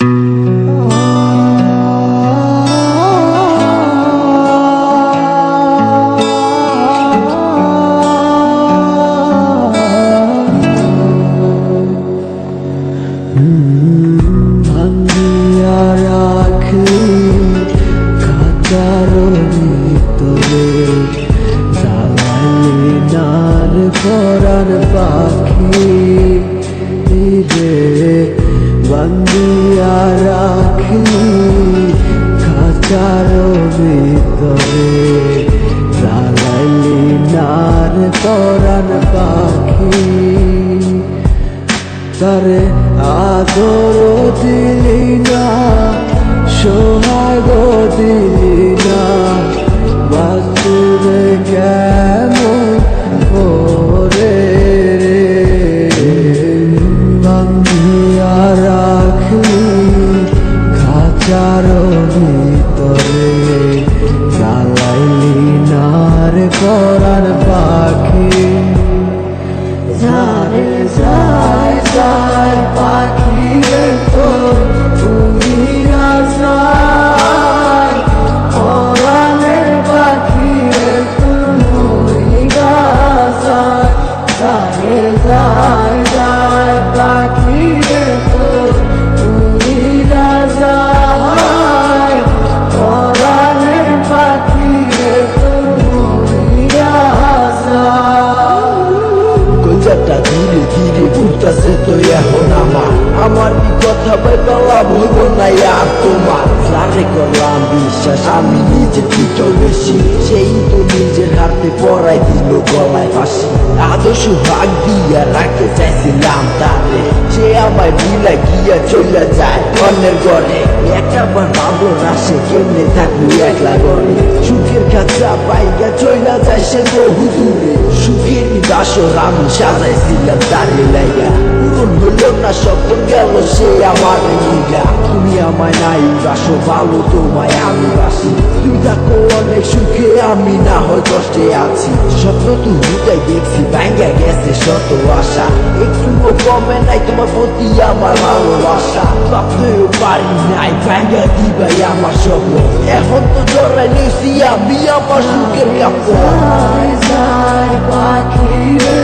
ভাঙিয়া রাখলি খাঁচার ভিতরে, জ্বালাইলি নার পরাণ পাখি রে। ভাঙিয়া রাখলি খাঁচার ভিতরে, জ্বালাইলি নার পরাণ পাখি। তারে আদর দিলি না, সোহাগ দিলি না, বাসুরে কেমন করে রে। ভাঙিয়া রাখলি খাঁচার ভিতরে, জ্বালাইলি নার পরাণ পাখি। ঝারে যায় যায় পাখি রে তোর উড়িয়া যায়, পরাণের পাখি রে তোর উড়িয়া যায়। ঝারে যায় যায় পাখি রে তোর উড়িয়া যায়, পরাণের পাখি রে তোর উড়িয়া যায়। কলজাটা ধীরে ধীরে ঘুরতেছে তো এখন আমার কি কথা বললাম হইব না আর তোমার। যারে করলাম বিশ্বাস আমি নিজে থেকে বেশি, সেই তো নিজের হাতে পরাই দিল গলায় ফাঁসি। আদর্শ হাক দিয়া রাখতে চাইছিলাম তারে, সে আমায় ভুলা গিয়া চলে যায় অন্যের ঘরে। একটাবার ভাবলো না সে কেমনে থাকলো একলা ঘরে, সুখের কাছা পাইয়া চলে যায় সে বহু দূরে। সুখের বাসর আমি সাজাইছিলাম তারে লাইগা, পূরণ হইল না স্বপ্ন গেল সে আমার নিগা। তুমি আমায় নাই বাসো ভালো তোমায় আমি বাসি, তুই দেখো অনেক সুখে আমি না হয় কষ্টে আছি। স্বপ্ন তুই হুদাই দেখছি ভাঙ্গা গেছে শত আশা, একটুও কমে নাই তোমার প্রতি আমার ভালোবাসা। ভাবতেও পারি নাই ভাঙ্গা দিবাই আমার স্বপ্ন, এখন তো জড়াই লইছি আমি আমার সুখের কাপড়। পাখি রে